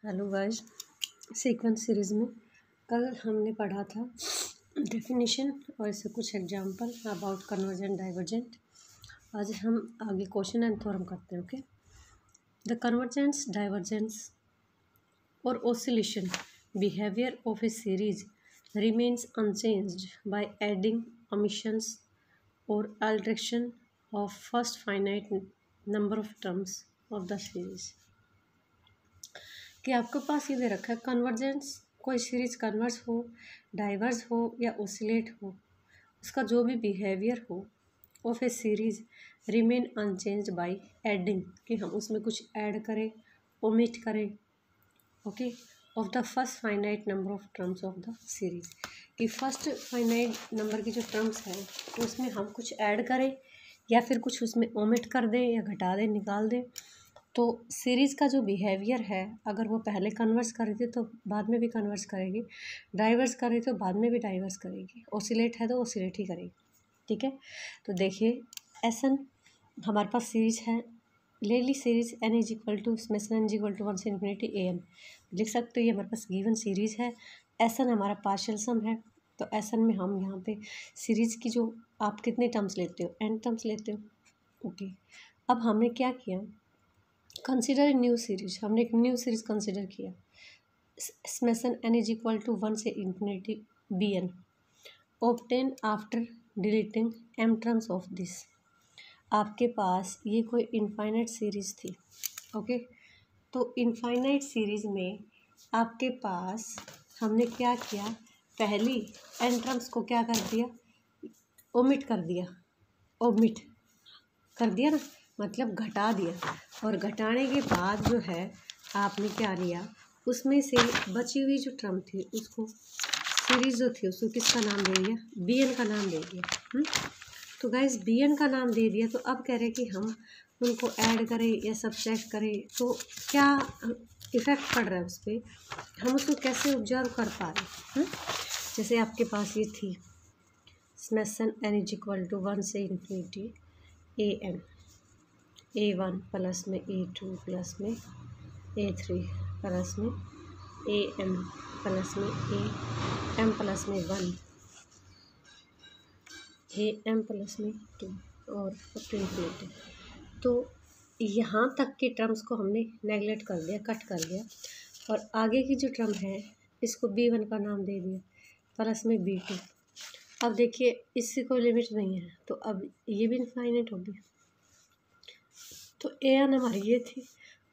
Hello guys, sequence series में कल हमने पढ़ा था डेफिनेशन और इससे कुछ एग्जांपल अबाउट कन्वर्जेंट डाइवर्जेंट। आज हम आगे क्वेश्चन एंड थ्योरम करते हैं। ओके, द कन्वर्जेंस डाइवर्जेंस और oscillation behaviour of A series remains unchanged by adding omissions और alteration of first finite number of terms of the series. कि आपके पास ये दे रखा है कन्वर्जेंस, कोई सीरीज कन्वर्स हो, डाइवर्स हो या ओसिलेट हो, उसका जो भी बिहेवियर हो of A series remain unchanged by adding, कि हम उसमें कुछ ऐड करें, ओमिट करें, okay, of the first finite number of terms of the series. कि फर्स्ट फाइनाइट नंबर की जो टर्म्स हैं उसमें हम कुछ ऐड करें या फिर कुछ उसमें ओमिट कर दें या घटा दें, निकाल दें। तो सीरीज़ का जो बिहेवियर है, अगर वो पहले कन्वर्स कर रही थी तो बाद में भी कन्वर्स करेगी, डाइवर्स कर रही थी तो बाद में भी डाइवर्स करेगी, ओसिलेट है तो ओसिलेट ही करेगी। ठीक है, तो देखिए एसन हमारे पास सीरीज है, ले ली series N is equal to summation N is equal to 1 से इन्फिनिटी ए एन, लिख सकते हो। ये हमारे पास गिवन सीरीज़ है। एसन हमारा पार्शियल सम है, तो एसन में हम यहाँ पे सीरीज़ की जो आप कितने टर्म्स लेते हो, एन टर्म्स लेते हो। ओके, अब हमने क्या किया, कंसिडर ए न्यू सीरीज, हमने एक न्यू सीरीज कंसिडर किया। Summation N is equal to 1 से infinity b n, obtain after deleting m terms of this. आपके पास ये कोई इनफाइनाइट सीरीज थी। ओके, तो इनफाइनाइट सीरीज में आपके पास हमने क्या किया, पहली एन टर्म्स को क्या कर दिया, ओमिट कर दिया, ओमिट कर दिया ना, मतलब घटा दिया। और घटाने के बाद जो है आपने क्या लिया, उसमें से बची हुई जो टर्म थी उसको, सीरीज जो थी उसको किसका नाम दे दिया, बी एन का नाम दे दिया। तो गाइस बी एन का नाम दे दिया, तो अब कह रहे कि हम उनको ऐड करें या सब्ट्रैक्ट करें तो क्या इफ़ेक्ट पड़ रहा है उस पर, हम उसको कैसे ऑब्जर्व कर पा रहे हैं। जैसे आपके पास ये थी स्मेसन एन इज इक्वल टू 1 से infinity a N, A1 plus में A2 प्लस में A3 प्लस में AM प्लस में AM प्लस में 1, AM प्लस में 2 और इन्फिनिटी। तो यहाँ तक के टर्म्स को हमने नेगलेक्ट कर दिया, कट कर दिया, और आगे की जो टर्म है इसको B1 का नाम दे दिया, प्लस में B2। अब देखिए इससे कोई लिमिट नहीं है, तो अब ये भी इनफाइनाइट होगी। तो ए एन हमारी ये थी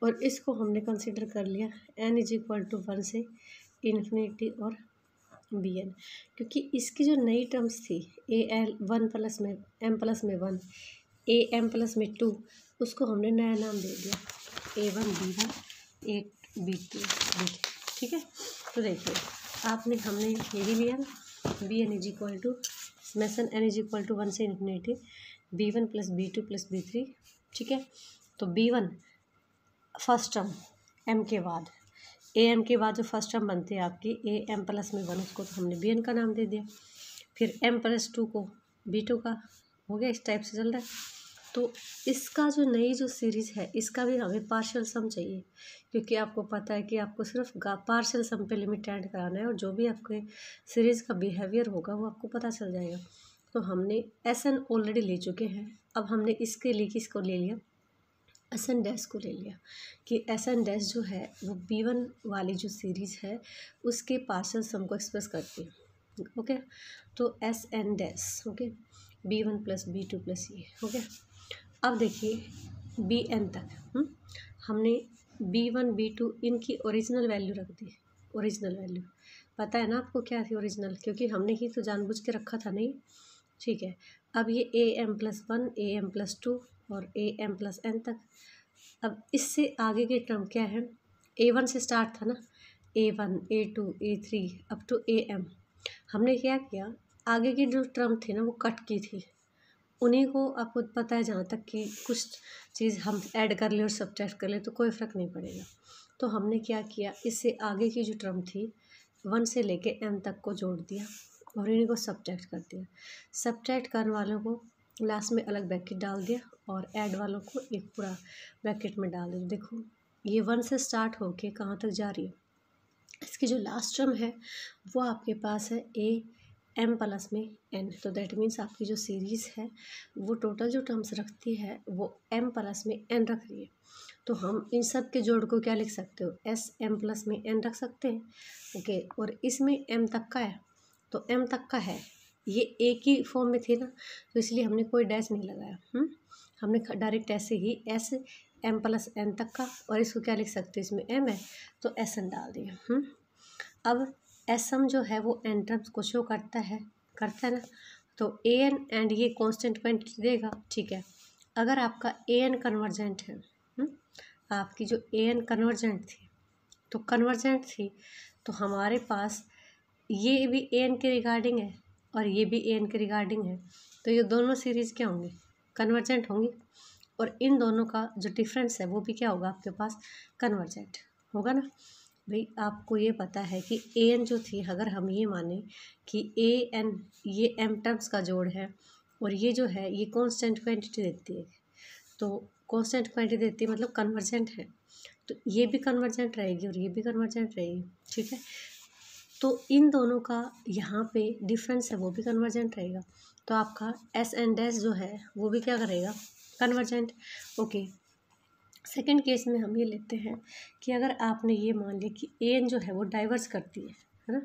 और इसको हमने कंसिडर कर लिया एन इज इक्वल टू 1 से इन्फिनिटी और बी एन, क्योंकि इसकी जो नई टर्म्स थी ए एल 1 प्लस में एम प्लस में 1, ए एम प्लस में 2, उसको हमने नया नाम दे दिया A1 B1 A2 B2। ठीक है, तो देखिए आपने हमने ये भी लिया ना, B N is equal to summation N is equal to 1 से infinity B1 plus B2 plus B3। ठीक है, तो B1 फर्स्ट टर्म M के बाद, AM के बाद जो फर्स्ट टर्म बनती है आपकी AM प्लस में 1, उसको तो हमने BN का नाम दे दिया। फिर M प्लस 2 को B2 का हो गया, इस टाइप से चल रहा है। तो इसका जो नई जो सीरीज़ है इसका भी हमें पार्शियल सम चाहिए, क्योंकि आपको पता है कि आपको सिर्फ पार्शियल सम पे लिमिट ऐड कराना है और जो भी आपके सीरीज़ का बिहेवियर होगा वो आपको पता चल जाएगा। तो हमने SN ऑलरेडी ले चुके हैं, अब हमने इसके लिए किसको ले लिया, SN डैश को ले लिया, कि SN डैश जो है वो B1 वाली जो सीरीज़ है उसके पार्शियल सम को एक्सप्रेस करती है। ओके, तो SN dash, okay, B1 plus B2 plus ये। ओके, अब देखिए BN तक हमने B1 B2 इनकी ओरिजिनल वैल्यू रख दी। ओरिजिनल वैल्यू पता है ना आपको क्या थी ओरिजिनल, क्योंकि हमने ही तो जानबूझ के रखा था नहीं। ठीक है, अब ये AM प्लस 1 AM प्लस 2 और AM प्लस n तक। अब इससे आगे के टर्म क्या है, A1 से स्टार्ट था ना, A1 A2 A3 up to AM। हमने क्या किया, आगे की जो टर्म थी ना वो कट की थी, उन्हीं को आपको पता है, जहाँ तक कि कुछ चीज़ हम ऐड कर ले और सब्ट्रैक्ट कर ले तो कोई फ़र्क नहीं पड़ेगा। तो हमने क्या किया, इससे आगे की जो टर्म थी 1 से लेके m तक को जोड़ दिया और इन्हीं को सब्ट्रैक्ट कर दिया। सब्ट्रैक्ट करने वालों को लास्ट में अलग ब्रैकेट डाल दिया और ऐड वालों को एक पूरा ब्रैकेट में डाल दिया। देखो ये 1 से स्टार्ट होके कहाँ तक जा रही है, इसकी जो लास्ट टर्म है वो आपके पास है ए एम प्लस में एन। तो दैट मीन्स आपकी जो सीरीज़ है वो टोटल जो टर्म्स रखती है वो एम प्लस में एन रख रही है। तो हम इन सब के जोड़ को क्या लिख सकते हो, एस एम प्लस में एन रख सकते हैं। ओके, और इसमें एम तक का है, तो एम तक का है, ये एक ही फॉर्म में थी ना, तो इसलिए हमने कोई डैश नहीं लगाया। हमने डायरेक्ट ऐसे ही एस एम प्लस एन तक का, और इसको क्या लिख सकते हैं, इसमें एम है तो एस एन डाल दिया। अब एस एम जो है वो एन टर्म्स को शो करता है ना, तो ए एन एंड ये कांस्टेंट क्वांटिटी देगा। ठीक है, अगर आपका ए एन कन्वर्जेंट है, आपकी जो ए एन कन्वर्जेंट थी तो हमारे पास ये भी ए एन के रिगार्डिंग है और ये भी ए एन के रिगार्डिंग है, तो ये दोनों सीरीज़ क्या होंगी, कन्वर्जेंट होंगी, और इन दोनों का जो डिफरेंस है वो भी क्या होगा, आपके पास कन्वर्जेंट होगा ना। भाई आपको ये पता है कि ए एन जो थी, अगर हम ये माने कि ए एन ये एम टर्म्स का जोड़ है और ये जो है ये कांस्टेंट क्वांटिटी देती है, तो कांस्टेंट क्वांटिटी देती है मतलब कन्वर्जेंट है, तो ये भी कन्वर्जेंट रहेगी और ये भी कन्वर्जेंट रहेगी। ठीक है, तो इन दोनों का यहाँ पे डिफरेंस है वो भी कन्वर्जेंट रहेगा, तो आपका एस एन डैश जो है वो भी क्या करेगा, कन्वर्जेंट। ओके, सेकंड केस में हम ये लेते हैं कि अगर आपने ये मान लिया कि ए एन जो है वो डाइवर्स करती है ना,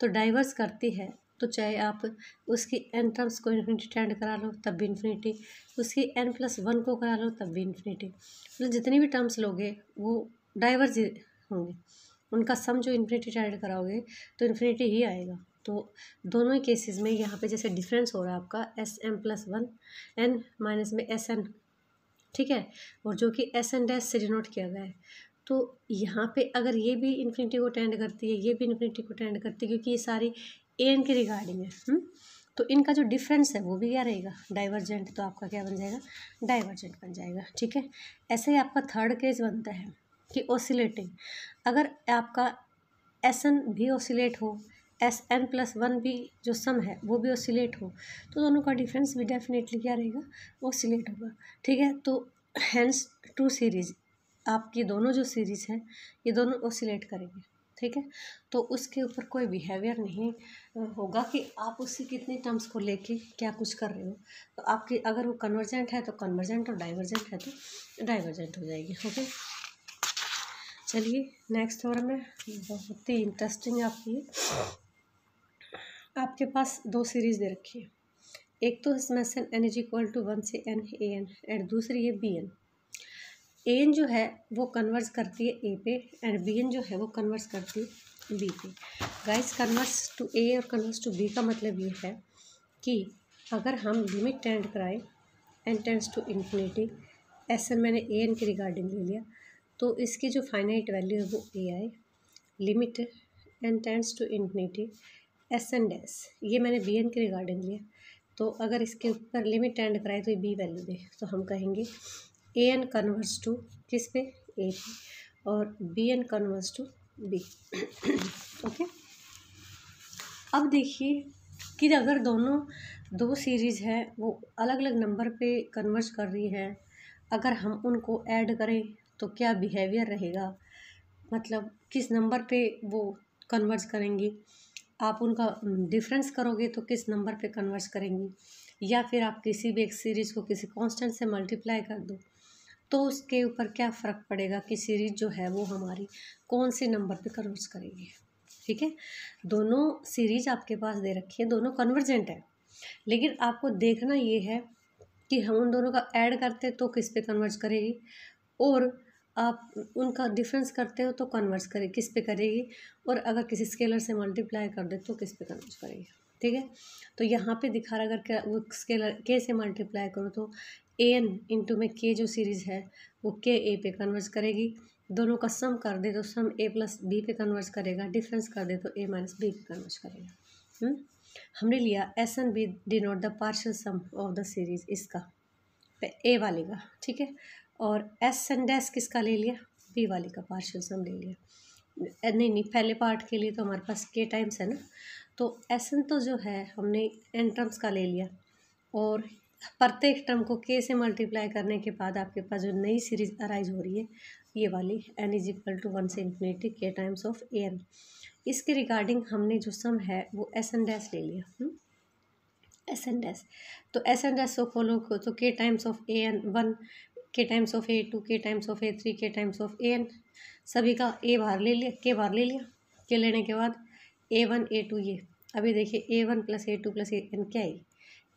तो डाइवर्स करती है तो चाहे आप उसकी एन टर्म्स को इन्फिनिटी टेंड करा लो तब भी इन्फिनिटी, उसकी एन प्लस वन को करा लो तब भी इन्फिनिटी, मतलब जितनी भी टर्म्स लोगे वो डाइवर्स होंगे, उनका सम जो इन्फिनिटी टेंड कराओगे तो इन्फिनिटी ही आएगा। तो दोनों ही केसेस में यहाँ पे जैसे डिफरेंस हो रहा है आपका s m plus one n minus में एस एन, ठीक है, और जो कि एस एन डैश से डिनोट किया गया है, तो यहाँ पे अगर ये भी इन्फिनिटी को टेंड करती है, ये भी इन्फिनिटी को टेंड करती है, क्योंकि ये सारी ए एन के रिगार्डिंग है। तो इनका जो डिफरेंस है वो भी क्या रहेगा, डाइवर्जेंट, तो आपका क्या बन जाएगा, डाइवर्जेंट बन जाएगा। ठीक है, ऐसे ही आपका थर्ड केस बनता है कि ऑसिलेटिंग, अगर आपका एस एन भी ऑसिलेट हो, एस एन प्लस वन भी जो सम है वो भी ऑसिलेट हो, तो दोनों का डिफरेंस भी डेफिनेटली क्या रहेगा, ऑसिलेट होगा। ठीक है, तो हैंस टू सीरीज़, आपकी दोनों जो सीरीज़ है ये दोनों ऑसिलेट करेंगे। ठीक है, तो उसके ऊपर कोई बिहेवियर नहीं होगा कि आप उससे कितने टर्म्स को लेके क्या कुछ कर रहे हो, तो आपकी अगर वो कन्वर्जेंट है तो कन्वर्जेंट और डाइवर्जेंट है तो डाइवर्जेंट हो जाएगी। ओके, चलिए नेक्स्ट थ्योरम में बहुत ही इंटरेस्टिंग आपके पास दो सीरीज़ दे रखी है, एक तो इसमें से एन इज इक्वल टू 1 से एन ए एन एंड दूसरी है बी एन। ए एन जो है वो कन्वर्स करती है ए पे एंड बी एन जो है वो कन्वर्स करती है बी पे। गाइस, कन्वर्स टू ए और कन्वर्स टू बी का मतलब ये है कि अगर हम लिमिट टेंड कराएं एन टेंड्स टू इन्फिनिटी, ऐसे मैंने ए एन के रिगार्डिंग ले लिया, तो इसकी जो फाइनाइट वैल्यू है वो ए आए, limit n tends to infinity s n dash, ये मैंने बी एन के रिगार्डिंग लिया, तो अगर इसके ऊपर लिमिट टेंड कराए तो ये बी वैल्यू दे, तो हम कहेंगे ए एन कन्वर्स टू किस पे, ए पे, और b n converse to b. Okay, अब देखिए कि अगर दो सीरीज़ है वो अलग अलग नंबर पे कन्वर्स कर रही है, अगर हम उनको ऐड करें तो क्या बिहेवियर रहेगा, मतलब किस नंबर पे वो कन्वर्स करेंगी, आप उनका डिफरेंस करोगे तो किस नंबर पे कन्वर्स करेंगी, या फिर आप किसी भी एक सीरीज़ को किसी कांस्टेंट से मल्टीप्लाई कर दो तो उसके ऊपर क्या फ़र्क पड़ेगा कि सीरीज़ जो है वो हमारी कौन से नंबर पे कन्वर्स करेगी। ठीक है, दोनों सीरीज़ आपके पास दे रखी है, दोनों कन्वर्जेंट है, लेकिन आपको देखना ये है कि हम उन दोनों का ऐड करते तो किस पे कन्वर्स करेगी, और आप उनका डिफरेंस करते हो तो कन्वर्स करे किस पे करेगी, और अगर किसी स्केलर से मल्टीप्लाई कर दे तो किस पे कन्वर्स करेगी। ठीक है, तो यहाँ पे दिखा रहा, अगर वो स्केलर के से मल्टीप्लाई करो तो ए एन इंटू में के जो सीरीज़ है वो के ए पे कन्वर्स करेगी, दोनों का सम कर दे तो सम ए प्लस बी पे कन्वर्स करेगा, डिफरेंस कर दे तो ए माइनस बी पे कन्वर्स करेगा। हमने लिया s n b denote the partial sum of the series, इसका ए वाले का। ठीक है, और एस एन डैश किसका ले लिया, बी वाले का पार्शियल सम ले लिया। नहीं, पहले पार्ट के लिए तो हमारे पास के टाइम्स है ना, तो एस एन तो जो है हमने एन टर्म्स का ले लिया, और प्रत्येक टर्म को के से मल्टीप्लाई करने के बाद आपके पास जो नई सीरीज़ अराइज हो रही है ये वाली n इज इक्वल टू 1 से infinity k times of a n. इसके रिगार्डिंग हमने जो सम है वो एस एन डैश ले लिया, एस एन डैश। तो एस एन डैश को फॉलो तो k times of a n 1, k times of a 2, k times of a 3, k times of a n, सभी का a बाहर ले लिया, k बाहर ले लिया। k लेने के बाद a1 a2 ये अभी देखिए a1 plus a2 plus A N क्या है,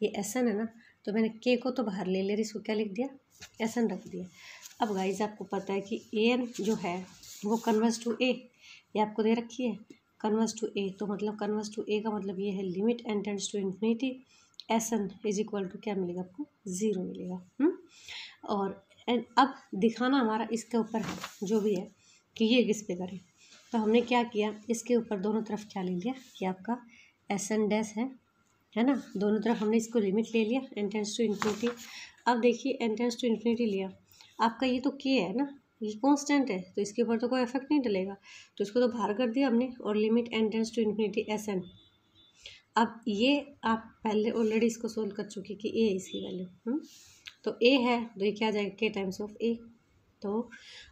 ये एस एन है ना, तो मैंने k को तो बाहर ले लिया, इसको क्या लिख दिया, एस एन रख दिया। अब गाइज आपको पता है कि ए एन जो है वो कन्वर्स टू ए, ये आपको दे रखी है कन्वर्स टू ए, तो मतलब कन्वर्स टू ए का मतलब ये है limit n tends to infinity s n is equal to क्या मिलेगा आपको, 0 मिलेगा। और अब दिखाना हमारा इसके ऊपर है जो भी है कि ये किस पे करें। तो हमने क्या किया, इसके ऊपर दोनों तरफ क्या ले लिया कि आपका एस एन डैश है ना, दोनों तरफ हमने इसको लिमिट ले लिया एन टेंड्स टू इन्फिनिटी। अब देखिए एन टेंड्स टू इन्फिनिटी लिया, आपका ये तो के है ना, ये कांस्टेंट है तो इसके ऊपर तो कोई इफेक्ट नहीं डलेगा, तो इसको तो बाहर कर दिया हमने, और limit n tends to infinity s n. अब ये आप पहले ऑलरेडी इसको सोल्व कर चुके कि ए है इसकी वैल्यू, तो ए है तो ये क्या आ जाएगा के टाइम्स ऑफ ए। तो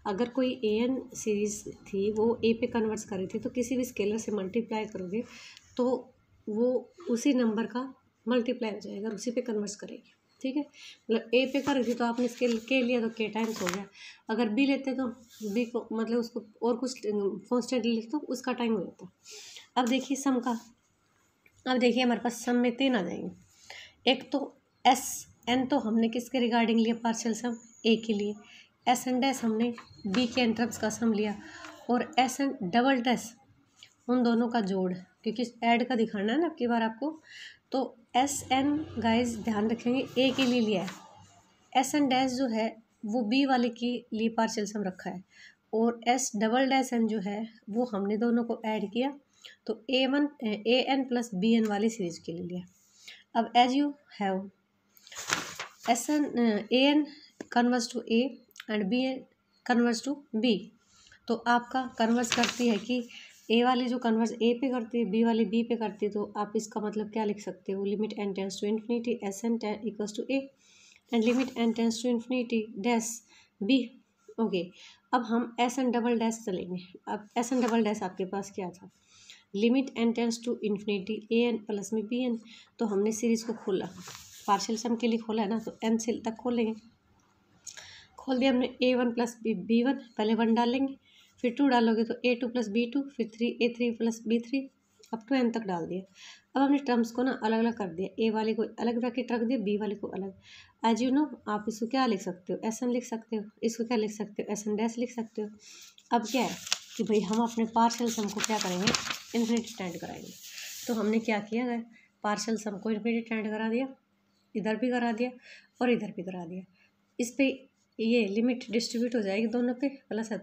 अगर कोई ए एन सीरीज थी वो ए पे कन्वर्ट्स कर रही थी, तो किसी भी स्केलर से मल्टीप्लाई करोगे तो वो उसी नंबर का मल्टीप्लाई हो जाएगा, उसी पे कन्वर्ट्स करेगी, ठीक है। मतलब ए पे कर रही थी तो आपने स्केल के लिया तो के टाइम्स हो गया, अगर बी लेते तो बी को मतलब उसको और कुछ कॉन्स्टेंट लिख तो उसका टाइम हो जाता। अब देखिए सम का, अब देखिए हमारे पास सम में 3 आ जाएंगे। एक तो एस एन तो हमने किसके रिगार्डिंग लिया, पार्शियल सम ए के लिए, एस एन डैश हमने बी के एंट्रप्स का सम लिया, और एस एन डबल डैश उन दोनों का जोड़, क्योंकि ऐड का दिखाना है ना आपकी बार आपको। तो एस एन गाइज ध्यान रखेंगे ए के लिए लिया है, एस एन डैश जो है वो बी वाले के लिए पार्शियल सम रखा है, और एस डबल डैश एन जो है वो हमने दोनों को ऐड किया, तो a n plus b n वाली सीरीज के लिए लिया। अब as you have s n a n converse to a and b n converse to b, तो आपका कन्वर्स करती है कि ए वाली जो कन्वर्स ए पे करती है, बी वाली बी पे करती है, तो आप इसका मतलब क्या लिख सकते हो, limit n tends to infinity s n equals to a and limit n tends to infinity dash b. Okay, अब हम एस एन डबल डैश चलेंगे। अब एस एन डबल डैश आपके पास क्या था, limit n tends to infinity a n plus में b n, तो हमने सीरीज को खोला, पार्शियल सम के लिए खोला है ना, तो एन से तक खोलेंगे, खोल दिया हमने A one plus B one, पहले 1 डालेंगे, फिर 2 डालोगे तो A two plus B two, फिर 3 A three plus B three, up to N तक डाल दिया। अब हमने टर्म्स को ना अलग अलग कर दिया, ए वाले को अलग ब्रैकेट रख दिया, बी वाले को अलग। एज यू नो आप इसको क्या लिख सकते हो, एस एन लिख सकते हो, इसको क्या लिख सकते हो, एस एन डैश लिख सकते हो। अब क्या है कि भाई हम अपने पार्शियल सम को क्या करेंगे, इन्फिनिटी टेंड कराएंगे। तो हमने क्या किया है, पार्शियल सम को इन्फिनिटी टेंड करा दिया, इधर भी करा दिया और इधर भी करा दिया। इस पे ये लिमिट डिस्ट्रीब्यूट हो जाएगी दोनों पे, प्लस है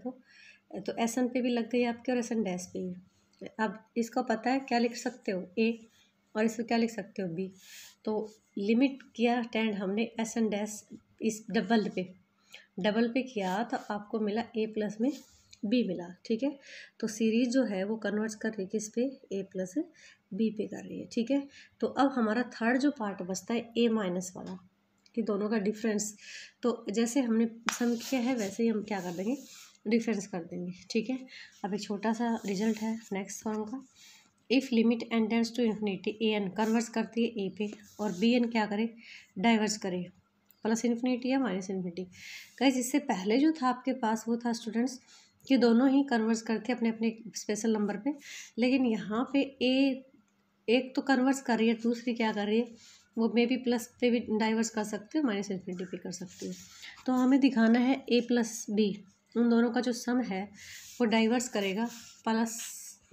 तो एस एन पे भी लग गई आपके और एस एन डैश पे भी। अब इसको पता है क्या लिख सकते हो ए, और इसको क्या लिख सकते हो बी, तो लिमिट किया टेंड हमने एस एन डैश इस डबल पे किया, तो आपको मिला ए प्लस में बी मिला, ठीक है। तो सीरीज जो है वो कन्वर्ट कर रही है किस पे, ए प्लस बी पे कर रही है, ठीक है। तो अब हमारा थर्ड जो पार्ट बचता है ए माइनस वाला, कि दोनों का डिफरेंस, तो जैसे हमने सम किया है वैसे ही हम क्या कर देंगे, डिफरेंस कर देंगे, ठीक है। अब एक छोटा सा रिजल्ट है नेक्स्ट फॉर्म का, if limit n tends to infinity a n converse करती है ए पे, और बी एन क्या करे, डाइवर्स करे प्लस इन्फिनिटी या माइनस इन्फिनिटी। गाइस इससे पहले जो था आपके पास वो था स्टूडेंट्स कि दोनों ही कन्वर्स करते अपने अपने स्पेशल नंबर पे, लेकिन यहाँ पे एक तो कन्वर्स कर रही है, दूसरी क्या कर रही है, वो मे बी प्लस पे भी डाइवर्स कर सकते हो, माइनस इन्फिनिटी पे कर सकते हो। तो हमें दिखाना है ए प्लस बी उन दोनों का जो सम है वो डाइवर्स करेगा प्लस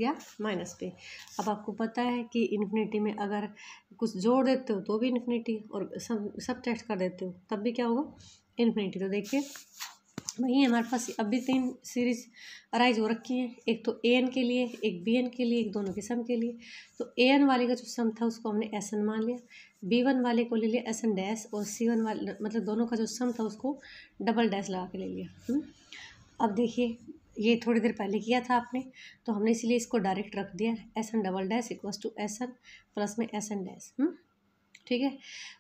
या माइनस पे। अब आपको पता है कि इन्फिनिटी में अगर कुछ जोड़ देते हो तो भी इन्फिनिटी, और सब टेस्ट कर देते हो तब भी क्या होगा, इन्फिनिटी। तो देखिए वही हमारे पास अभी 3 सीरीज अराइज हो रखी हैं, एक तो ए एन के लिए, एक बी एन के लिए, एक दोनों के सम के लिए। तो ए एन वाले का जो सम था उसको हमने एस एन मान लिया, बी वन वाले को ले लिया एस एन डैश, और सी वन वाले मतलब दोनों का जो सम था उसको डबल डैश लगा के ले लिया। अब देखिए ये थोड़ी देर पहले किया था आपने, तो हमने इसीलिए इसको डायरेक्ट रख दिया, s n double dash equals to s n plus में एस एन डैश। ठीक है।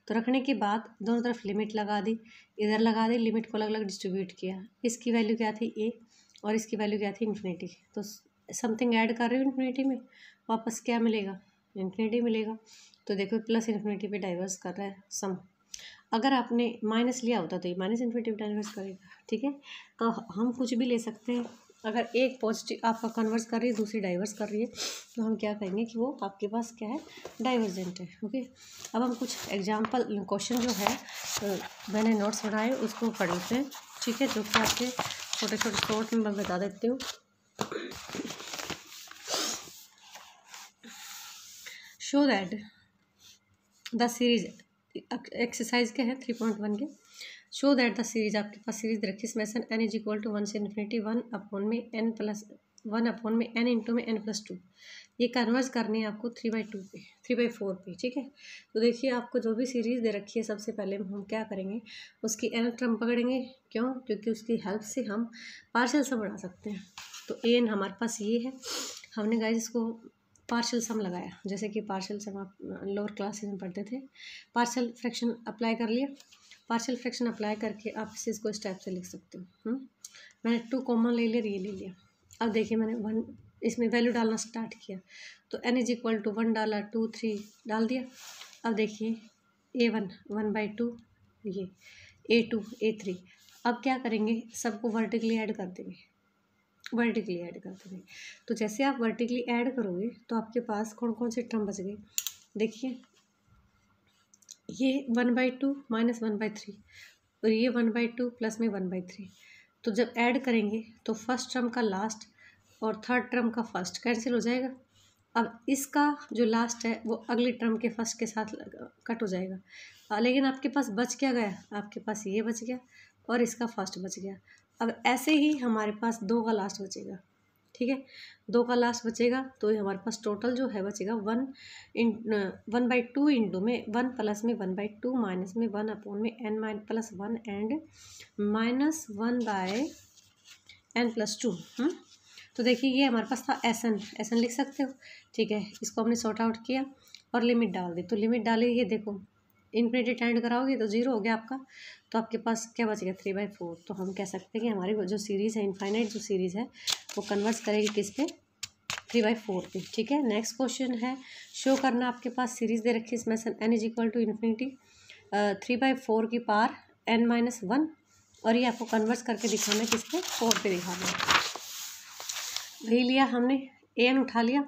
तो रखने के बाद दोनों तरफ लिमिट लगा दी, इधर लगा दी, लिमिट को अलग अलग डिस्ट्रीब्यूट किया। इसकी वैल्यू क्या थी ए और इसकी वैल्यू क्या थी इन्फिनिटी। तो समथिंग ऐड कर रही हूँ इन्फिनिटी में, वापस क्या मिलेगा, इन्फिनिटी मिलेगा। तो देखो प्लस इन्फिनिटी पे डाइवर्स कर रहा है सम। अगर आपने माइनस लिया होता तो ये माइनस इन्फिनिटी पे डाइवर्स करेगा, ठीक है। तो हम कुछ भी ले सकते हैं। अगर एक पॉजिटिव आपका कन्वर्स कर रही है, दूसरी डाइवर्स कर रही है, तो हम क्या कहेंगे कि वो आपके पास क्या है, डाइवर्जेंट है। ओके, अब हम कुछ एग्जांपल क्वेश्चन जो है मैंने नोट्स बनाए उसको पढ़ लेते हैं, ठीक है, जो कि आपके छोटे छोटे शॉर्ट में मैं बता देती हूँ। Show that the series, exercise के हैं 3.1 के। शो दैट द सीरीज, आपके पास सीरीज रखी इसमें से एन इज इक्वल टू 1 से infinity 1/n plus 1/n into में n+2। ये कन्वर्स करनी है आपको 3/2 पे, 3/4 पे, ठीक है। तो देखिए आपको जो भी सीरीज दे रखी है, सबसे पहले हम क्या करेंगे, उसकी n टर्म पकड़ेंगे। क्यों? क्योंकि उसकी हेल्प से हम पार्शियल सम बना सकते हैं। तो an हमारे पास ये है, हमने गाइस इसको पार्शियल सम लगाया, जैसे कि पार्शियल सम आप लोअर क्लासेस में पढ़ते थे। पार्शियल फ्रैक्शन अप्लाई कर लिया, पार्शियल फ्रैक्शन अप्लाई करके आप इसको इस टाइप से लिख सकते हो। मैंने 2 कॉमन ले लिया, ये ले लिया। अब देखिए मैंने 1 इसमें वैल्यू डालना स्टार्ट किया, तो n इज इक्वल टू 1 डाला, 2 3 डाल दिया। अब देखिए a1 1/2, ये a2 a3। अब क्या करेंगे, सबको वर्टिकली ऐड कर देंगे, वर्टिकली ऐड कर देंगे। तो जैसे आप वर्टिकली ऐड करोगे तो आपके पास कौन कौन से टर्म बच गए, देखिए ये 1/2 माइनस 1/3 और ये 1/2 प्लस में 1/3। तो जब ऐड करेंगे तो फर्स्ट टर्म का लास्ट और थर्ड टर्म का फर्स्ट कैंसिल हो जाएगा। अब इसका जो लास्ट है वो अगली टर्म के फर्स्ट के साथ कट हो जाएगा। लेकिन आपके पास बच क्या गया, आपके पास ये बच गया और इसका फर्स्ट बच गया। अब ऐसे ही हमारे पास 2 का लास्ट बचेगा, ठीक है। 2 का लास्ट बचेगा तो ये हमारे पास टोटल जो है बचेगा 1/2 इंटू में 1 प्लस में 1/2 माइनस में 1/n में n+1 एंड -1/n+2। तो देखिए ये हमारे पास था एस एन लिख सकते हो, ठीक है। इसको हमने सॉर्ट आउट किया और लिमिट डाल दी। तो लिमिट डाली, ये देखो इन्फिनिटी एंड कराओगे तो 0 हो गया आपका। तो आपके पास क्या बचेगा, 3/4। तो हम कह सकते हैं कि हमारी जो सीरीज़ है, इनफाइनाइट जो सीरीज़ है, वो कन्वर्स करेगी किस पे, 3/4 पे, ठीक है। नेक्स्ट क्वेश्चन है, शो करना आपके पास सीरीज़ दे रखी है इसमें से n is equal to infinity 3/4 की पावर n-1 और ये आपको कन्वर्स करके दिखाना है किस पे, 4 पे दिखाना है। वही लिया हमने, an उठा लिया,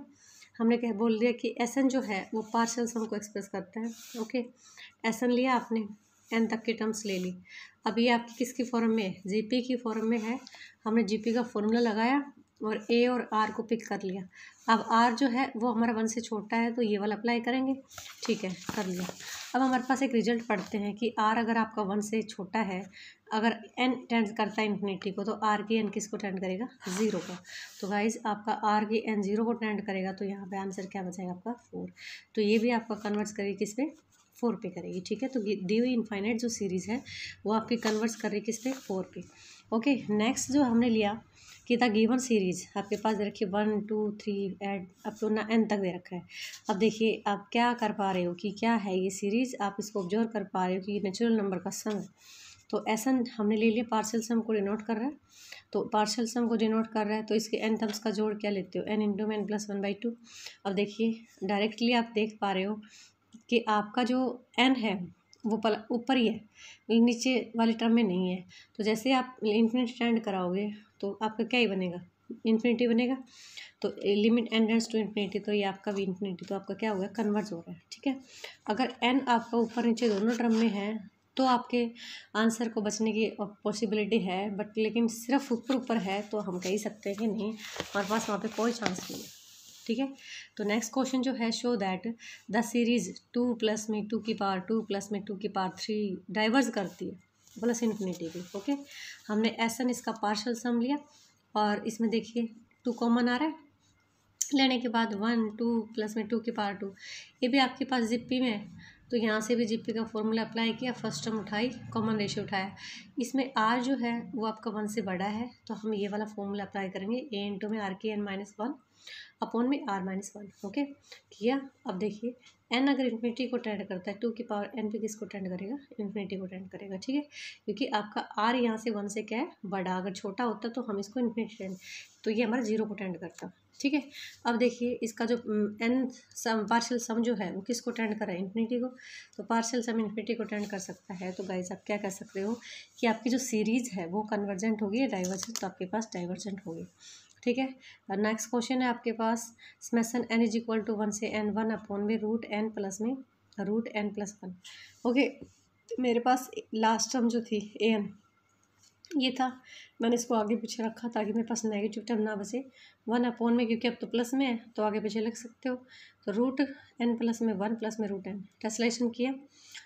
हमने क्या बोल दिया कि एस जो है वो पार्शियल सम को एक्सप्रेस करता है। ओके, एस लिया आपने, n तक की टर्म्स ले ली। अब ये आपकी किसकी फॉर्म में है, जीपी की फॉर्म में है। हमने जीपी का फॉर्मूला लगाया और ए और आर को पिक कर लिया। अब आर जो है वो हमारा 1 से छोटा है, तो ये वाला अप्लाई करेंगे, ठीक है, कर लिया। अब हमारे पास एक रिजल्ट पढ़ते हैं कि आर अगर आपका 1 से छोटा है, अगर n टेंड करता है इन्फिनिटी को, तो आर की n किसको टेंड करेगा, 0 का। तो गाइज आपका आर की n 0 को टेंड करेगा, तो यहाँ पे आंसर क्या बचेगा आपका 4। तो ये भी आपका कन्वर्ट्स करेगी किस पे, 4 पे करेगी, ठीक है। तो दी हुई इनफाइनाइट जो सीरीज़ है वो आपकी कन्वर्ट्स कर रही है किस पे, 4 पे। ओके, नेक्स्ट जो हमने लिया कि द गिवन सीरीज आपके पास दे रखी है 1 2 3 एड अप टू n तक दे रखा है। अब देखिए आप क्या कर पा रहे हो कि क्या है ये सीरीज़, आप इसको ऑब्जर्व कर पा रहे हो कि ये नेचुरल नंबर का सम है। तो एसन हमने ले लिया, पार्शियल सम को डिनोट कर रहा है, तो पार्शियल सम को डिनोट कर रहा है, तो इसके n टर्म्स का जोड़ क्या लेते हो, n इंटू में n+1/2। अब देखिए डायरेक्टली आप देख पा रहे हो कि आपका जो n है वो ऊपर ही है, नीचे वाली टर्म में नहीं है। तो जैसे आप इन्फिनिटी टेंड कराओगे तो आपका क्या ही बनेगा, इन्फिनिटी बनेगा। तो limit n tends to infinity, तो ये आपका भी इन्फिनिटी, तो आपका क्या हो गया, कन्वर्ज हो रहा है, ठीक है। अगर n आपका ऊपर नीचे दोनों टर्म में है तो आपके आंसर को बचने की पॉसिबिलिटी है, बट लेकिन सिर्फ ऊपर ऊपर है तो हम कह ही सकते हैं कि नहीं, हमारे पास वहाँ पे कोई चांस नहीं है, ठीक है। तो नेक्स्ट क्वेश्चन जो है, show that the series 2 plus में 2 की पावर 2 प्लस में 2 की पावर 3 डाइवर्स करती है प्लस इन्फिनिटी पे। ओके, हमने एसन इसका पार्शियल सम लिया और इसमें देखिए 2 कॉमन आ रहा है, लेने के बाद 1 2 प्लस में 2 की पावर 2, ये भी आपके पास जिप्पी में है। तो यहाँ से भी जीपी का फॉर्मूला अप्लाई किया, फर्स्ट टर्म उठाई, कॉमन रेशियो उठाया। इसमें आर जो है वो आपका 1 से बड़ा है, तो हम ये वाला फॉर्मूला अप्लाई करेंगे, ए इंटू में आर की एन माइनस 1 अपॉन में आर माइनस 1। ओके किया। अब देखिए एन अगर इन्फिनिटी को टेंड करता है, 2 की पावर एन पे किसको टेंड करेगा, इन्फिनिटी को टेंड करेगा। ठीक है, क्योंकि आपका आर यहाँ से 1 से क्या है, बड़ा, अगर छोटा होता तो हम इसको इन्फिनिटी टेंड, तो ये हमारा 0 को टेंड करता। ठीक है, अब देखिए इसका जो एन सम पार्शियल सम जो है वो किसको टेंड कर रहा है, इन्फिनिटी को, तो पार्शियल सम इन्फिनिटी को टेंड कर सकता है। तो गाइस आप क्या कह सकते हो कि आपकी जो सीरीज है वो कन्वर्जेंट होगी या डाइवर्जेंट, तो आपके पास डाइवर्जेंट होगी। ठीक है, नेक्स्ट क्वेश्चन है आपके पास, summation N is equal to 1 से एन 1 अपॉन में रूट एन प्लस 1। ओके, मेरे पास लास्ट टर्म जो थी ए एन ये था, मैंने इसको आगे पीछे रखा ताकि मेरे पास नेगेटिव टर्म ना बचे। 1 अपॉन में, क्योंकि अब तो प्लस में है तो आगे पीछे लिख सकते हो, तो रूट एन प्लस में 1 प्लस में रूट एन, ट्रांसलेशन किया।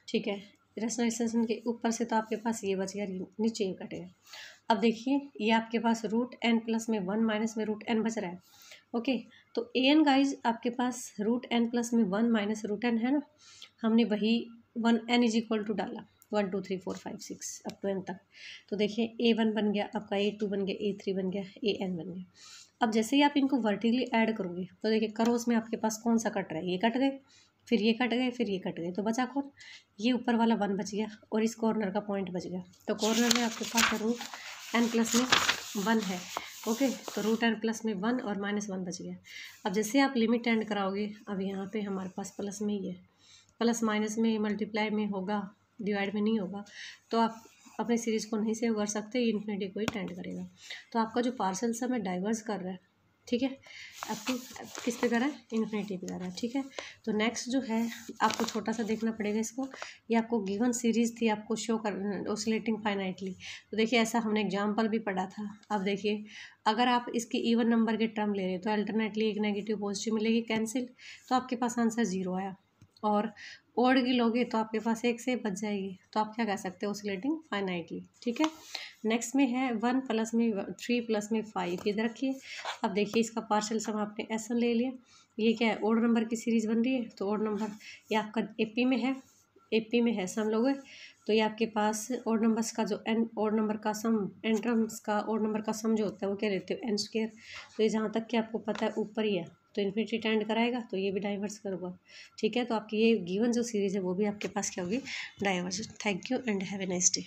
ठीक है, रेशनलाइजेशन के ऊपर से तो आपके पास ये बच गया, नीचे ये कटेगा। अब देखिए ये आपके पास रूट एन प्लस में 1 माइनस में रूट एन बच रहा है। ओके, तो ए एन गाइज आपके पास रूट एन प्लस में 1 माइनस रूट एन है ना, हमने वही 1 एन इज इक्वल टू डाला, 1 2 3 4 5 6 अप टू एन तक। तो देखिए A1 बन गया आपका, A2 बन गया, A3 बन गया, AN बन गया। अब जैसे ही आप इनको वर्टिकली ऐड करोगे तो देखिए करोस में आपके पास कौन सा कट रहा है, ये कट गए, फिर ये कट गए, फिर ये कट गए, तो बचा कौन, ये ऊपर वाला 1 बच गया और इस कॉर्नर का पॉइंट बच गया। तो कॉर्नर में आपके पास रूट एन प्लस में 1 है। ओके, तो रूट एन प्लस में 1 और -1 बच गया। अब जैसे आप लिमिट एंड कराओगे, अब यहाँ पे हमारे पास प्लस में ही है, प्लस माइनस में मल्टीप्लाई में होगा, डिवाइड में नहीं होगा, तो आप अपने सीरीज़ को नहीं सेव कर सकते, ये इन्फिनिटी को ही टेंड करेगा। तो आपका जो पार्शियल सम है डाइवर्स कर रहा है। ठीक है, आपको किस पे कर रहा है, इन्फिनिटी पे कर रहा है। ठीक है, तो नेक्स्ट जो है आपको छोटा सा देखना पड़ेगा इसको, ये आपको गिवन सीरीज़ थी, आपको शो कर ऑसिलेटिंग फाइनाइटली। तो देखिए ऐसा हमने एग्जाम्पल भी पढ़ा था। अब देखिए अगर आप इसके इवन नंबर के टर्म ले रहे हैं तो अल्टरनेटली एक नेगेटिव पॉजिटिव मिलेगी, कैंसिल, तो आपके पास आंसर 0 आया। और ओड की लोगे तो आपके पास 1 से बच जाएगी, तो आप क्या कह सकते हो, ऑसिलेटिंग फाइनाइटली। ठीक है, नेक्स्ट में है 1 प्लस में 3 प्लस में 5, इधर रखिए। अब देखिए इसका पार्शियल सम आपने एस ले लिया, ये क्या है, ओड नंबर की सीरीज़ बन रही है, तो ओड नंबर ये आपका एपी में है, एपी में है सम लोगे, तो ये आपके पास ओड नंबर्स का जो एन ओड नंबर का सम, एन टर्म्स का ओड नंबर का सम जो होता है वो क्या रहते हो, n²। तो ये जहाँ तक कि आपको पता है ऊपर ही है, तो इन्फिनिटी टेंड कराएगा, तो ये भी डाइवर्स करूँगा। ठीक है, तो आपकी ये गिवन जो सीरीज़ है वो भी आपके पास क्या होगी, diverse. Thank you and have a nice day.